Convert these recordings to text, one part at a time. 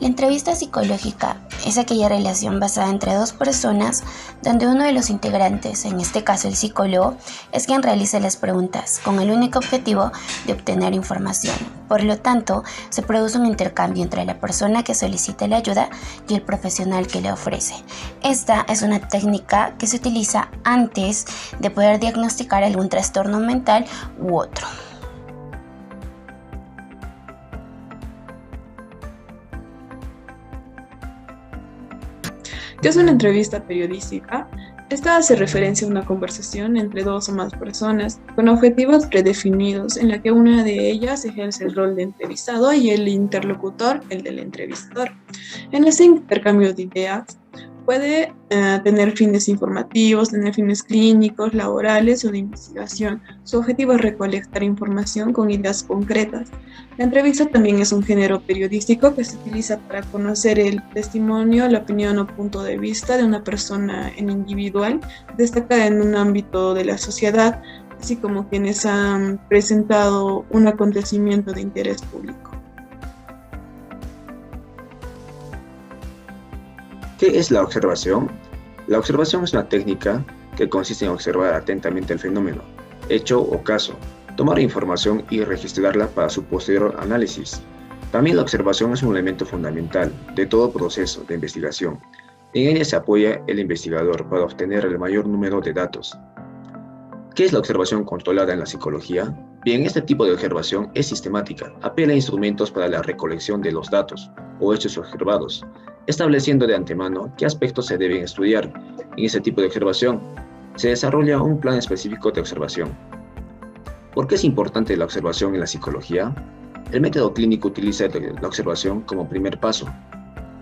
La entrevista psicológica es aquella relación basada entre dos personas donde uno de los integrantes, en este caso el psicólogo, es quien realiza las preguntas con el único objetivo de obtener información. Por lo tanto, se produce un intercambio entre la persona que solicita la ayuda y el profesional que la ofrece. Esta es una técnica que se utiliza antes de poder diagnosticar algún trastorno mental u otro. ¿Qué es una entrevista periodística? Esta hace referencia a una conversación entre dos o más personas con objetivos predefinidos en la que una de ellas ejerce el rol de entrevistado y el interlocutor el del entrevistador. En ese intercambio de ideas puede tener fines informativos, tener fines clínicos, laborales o de investigación. Su objetivo es recolectar información con ideas concretas. La entrevista también es un género periodístico que se utiliza para conocer el testimonio, la opinión o punto de vista de una persona en individual destacada en un ámbito de la sociedad, así como quienes han presentado un acontecimiento de interés público. ¿Qué es la observación? La observación es una técnica que consiste en observar atentamente el fenómeno, hecho o caso, tomar información y registrarla para su posterior análisis. También la observación es un elemento fundamental de todo proceso de investigación. En ella se apoya el investigador para obtener el mayor número de datos. ¿Qué es la observación controlada en la psicología? Bien, este tipo de observación es sistemática, apela a instrumentos para la recolección de los datos o hechos observados, estableciendo de antemano qué aspectos se deben estudiar. En este tipo de observación se desarrolla un plan específico de observación. ¿Por qué es importante la observación en la psicología? El método clínico utiliza la observación como primer paso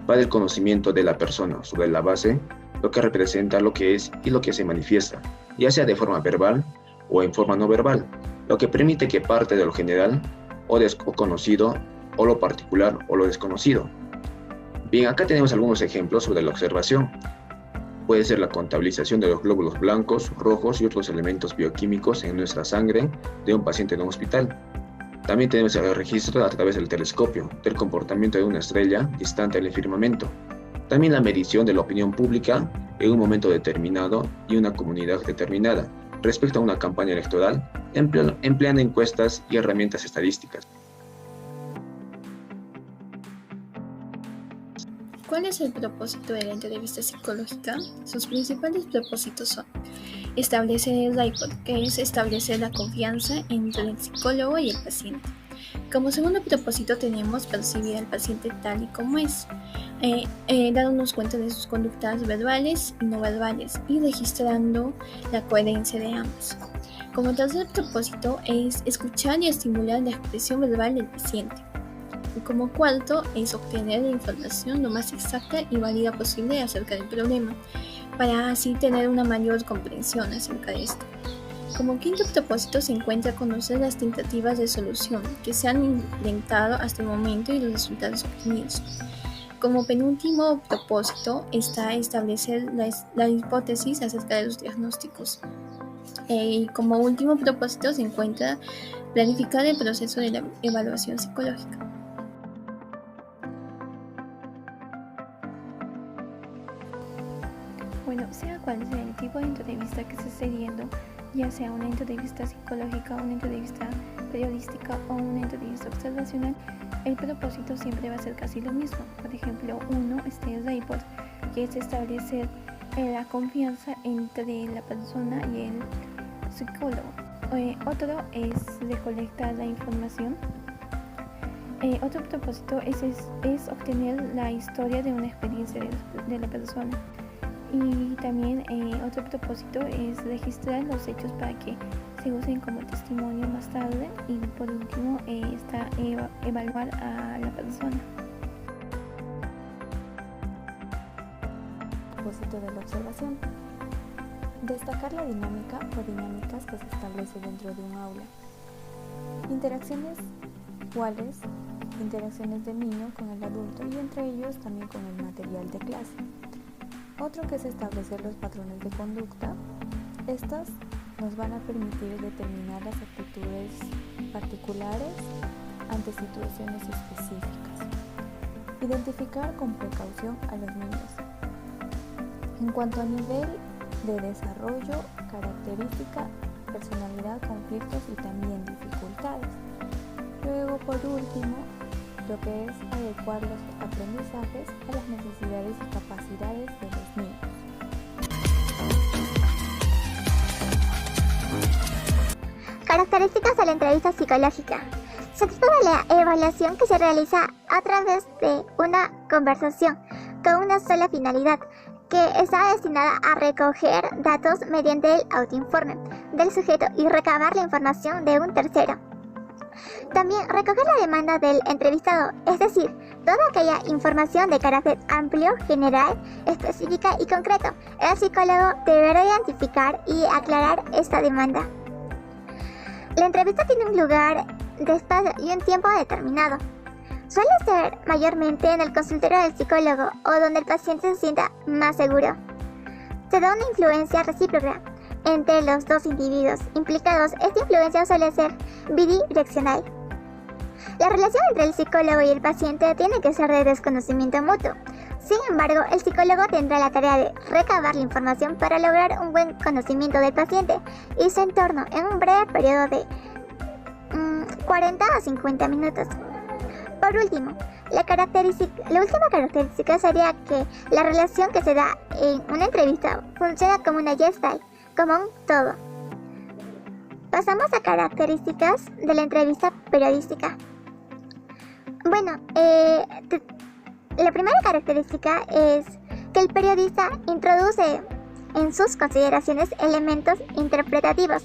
para el conocimiento de la persona sobre la base, lo que representa, lo que es y lo que se manifiesta, ya sea de forma verbal o en forma no verbal, lo que permite que parte de lo general o conocido o lo particular o lo desconocido. Bien, acá tenemos algunos ejemplos sobre la observación. Puede ser la contabilización de los glóbulos blancos, rojos y otros elementos bioquímicos en nuestra sangre de un paciente en un hospital. También tenemos el registro a través del telescopio del comportamiento de una estrella distante del firmamento. También la medición de la opinión pública en un momento determinado y una comunidad determinada respecto a una campaña electoral, empleando encuestas y herramientas estadísticas. ¿Cuál es el propósito de la entrevista psicológica? Sus principales propósitos son establecer el rapport, que es establecer la confianza entre el psicólogo y el paciente. Como segundo propósito tenemos percibir al paciente tal y como es, dándonos cuenta de sus conductas verbales y no verbales y registrando la coherencia de ambas. Como tercer propósito es escuchar y estimular la expresión verbal del paciente. Y como cuarto es obtener la información lo más exacta y válida posible acerca del problema, para así tener una mayor comprensión acerca de esto. Como quinto propósito se encuentra conocer las tentativas de solución que se han intentado hasta el momento y los resultados obtenidos. Como penúltimo propósito está establecer la hipótesis acerca de los diagnósticos. Y como último propósito se encuentra planificar el proceso de la evaluación psicológica. Bueno, sea cual sea el tipo de entrevista que se esté viendo, ya sea una entrevista psicológica, una entrevista periodística o una entrevista observacional, el propósito siempre va a ser casi lo mismo. Por ejemplo, uno es el rapport, que es establecer la confianza entre la persona y el psicólogo. Otro es recolectar la información. Otro propósito es obtener la historia de una experiencia de la persona. Y también otro propósito es registrar los hechos para que se usen como testimonio más tarde. Y por último está evaluar a la persona. Propósito de la observación: destacar la dinámica o dinámicas que se establece dentro de un aula. Interacciones iguales, interacciones del niño con el adulto y entre ellos también con el material de clase. Otro que es establecer los patrones de conducta. Estas nos van a permitir determinar las actitudes particulares ante situaciones específicas. Identificar con precaución a los niños. En cuanto a nivel de desarrollo, característica, personalidad, conflictos y también dificultades. Luego, por último, lo que es adecuar los aprendizajes a las necesidades y capacidades de los niños. Características de la entrevista psicológica. Se trata de la evaluación que se realiza a través de una conversación con una sola finalidad, que está destinada a recoger datos mediante el autoinforme del sujeto y recabar la información de un tercero. También recoger la demanda del entrevistado, es decir, toda aquella información de carácter amplio, general, específica y concreto. El psicólogo deberá identificar y aclarar esta demanda. La entrevista tiene un lugar de espacio y un tiempo determinado. Suele ser mayormente en el consultorio del psicólogo o donde el paciente se sienta más seguro. Se da una influencia recíproca entre los dos individuos implicados. Esta influencia suele ser bidireccional. La relación entre el psicólogo y el paciente tiene que ser de desconocimiento mutuo. Sin embargo, el psicólogo tendrá la tarea de recabar la información para lograr un buen conocimiento del paciente y su entorno en un breve periodo de 40 a 50 minutos. Por último, la última característica sería que la relación que se da en una entrevista funciona como una gestalt, como un todo. Pasamos a características de la entrevista periodística. Bueno, la primera característica es que el periodista introduce en sus consideraciones elementos interpretativos.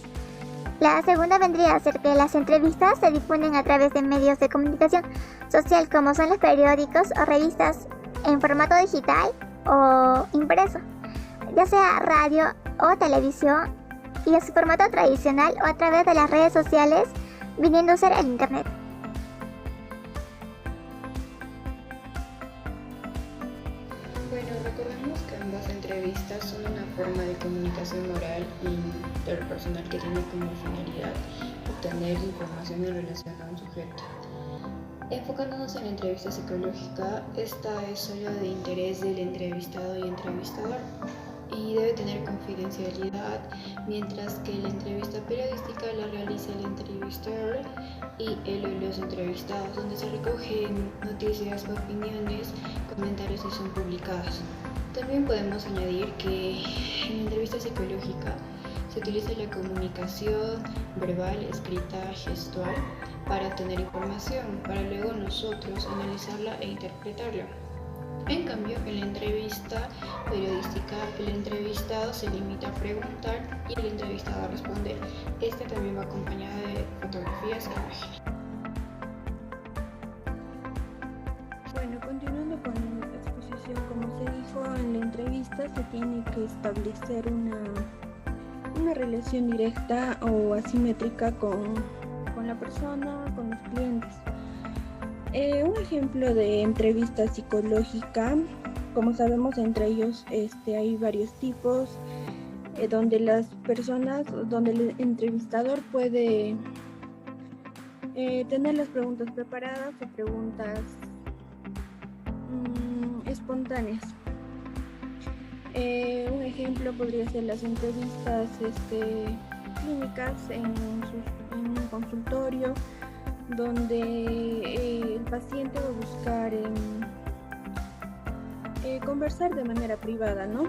La segunda vendría a ser que las entrevistas se difunden a través de medios de comunicación social como son los periódicos o revistas en formato digital o impreso, ya sea radio o televisión, y en su formato tradicional o a través de las redes sociales, viniendo a ser el internet. Bueno, recordemos que ambas entrevistas son una forma de comunicación oral y interpersonal que tiene como finalidad obtener información en relación a un sujeto. Enfocándonos en la entrevista psicológica, esta es solo de interés del entrevistado y entrevistador y debe tener confidencialidad, mientras que la entrevista periodística la realiza el entrevistador y él o los entrevistados, donde se recogen noticias, opiniones, comentarios y son publicadas. También podemos añadir que en la entrevista psicológica se utiliza la comunicación verbal, escrita, gestual para obtener información, para luego nosotros analizarla e interpretarla. En cambio, en la entrevista periodística, el entrevistado se limita a preguntar y el entrevistado a responder. Este también va acompañado de fotografías e imágenes. Bueno, continuando con la exposición, como se dijo en la entrevista, se tiene que establecer una relación directa o asimétrica con la persona, con los clientes. Un ejemplo de entrevista psicológica, como sabemos, entre ellos hay varios tipos, donde las personas, donde el entrevistador puede tener las preguntas preparadas o preguntas espontáneas. Un ejemplo podría ser las entrevistas clínicas en un consultorio, donde el paciente va a buscar conversar de manera privada, ¿no?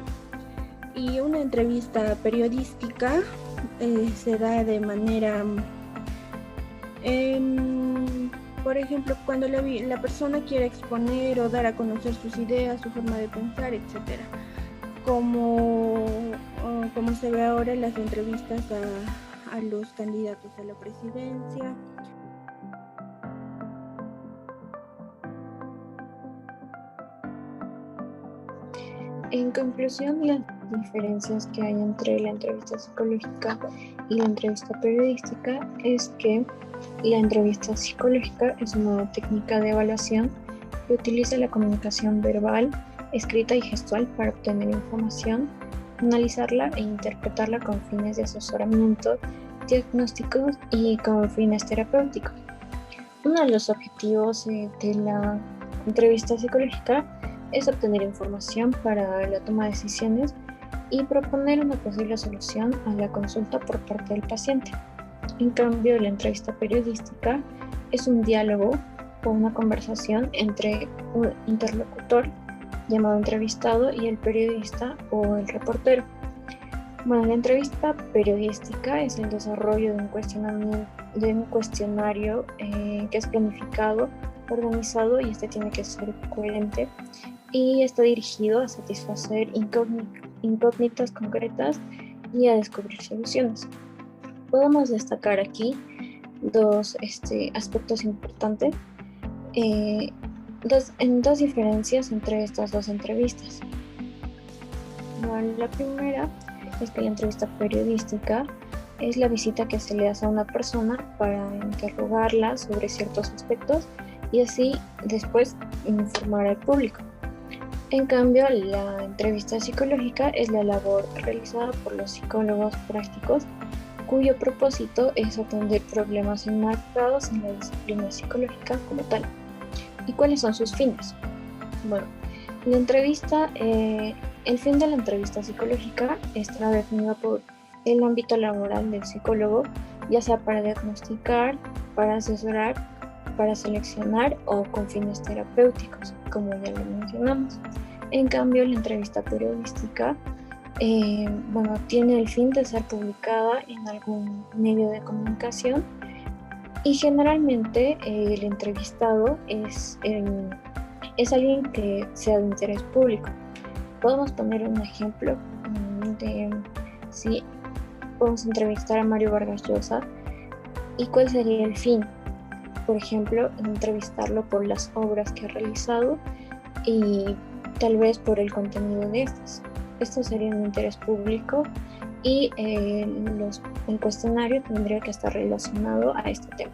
Y una entrevista periodística se da de manera, por ejemplo, cuando la persona quiere exponer o dar a conocer sus ideas, su forma de pensar, etcétera. Como se ve ahora en las entrevistas a los candidatos a la presidencia. En conclusión, las diferencias que hay entre la entrevista psicológica y la entrevista periodística es que la entrevista psicológica es una técnica de evaluación que utiliza la comunicación verbal, escrita y gestual para obtener información, analizarla e interpretarla con fines de asesoramiento, diagnósticos y con fines terapéuticos. Uno de los objetivos de la entrevista psicológica es obtener información para la toma de decisiones y proponer una posible solución a la consulta por parte del paciente. En cambio, la entrevista periodística es un diálogo o una conversación entre un interlocutor llamado entrevistado y el periodista o el reportero. Bueno, la entrevista periodística es el desarrollo de un cuestionario que es planificado, organizado, y este tiene que ser coherente y está dirigido a satisfacer incógnitas concretas y a descubrir soluciones. Podemos destacar aquí dos aspectos importantes, dos diferencias entre estas dos entrevistas. Bueno, la primera es que la entrevista periodística es la visita que se le hace a una persona para interrogarla sobre ciertos aspectos y así después informar al público. En cambio, la entrevista psicológica es la labor realizada por los psicólogos prácticos, cuyo propósito es atender problemas enmarcados en la disciplina psicológica como tal. ¿Y cuáles son sus fines? Bueno, el fin de la entrevista psicológica está definido por el ámbito laboral del psicólogo, ya sea para diagnosticar, para asesorar, para seleccionar o con fines terapéuticos, como ya lo mencionamos. En cambio, la entrevista periodística tiene el fin de ser publicada en algún medio de comunicación y generalmente el entrevistado es alguien que sea de interés público. Podemos poner un ejemplo de si podemos entrevistar a Mario Vargas Llosa y cuál sería el fin. Por ejemplo, entrevistarlo por las obras que ha realizado y tal vez por el contenido de estas. Esto sería un interés público y el cuestionario tendría que estar relacionado a este tema.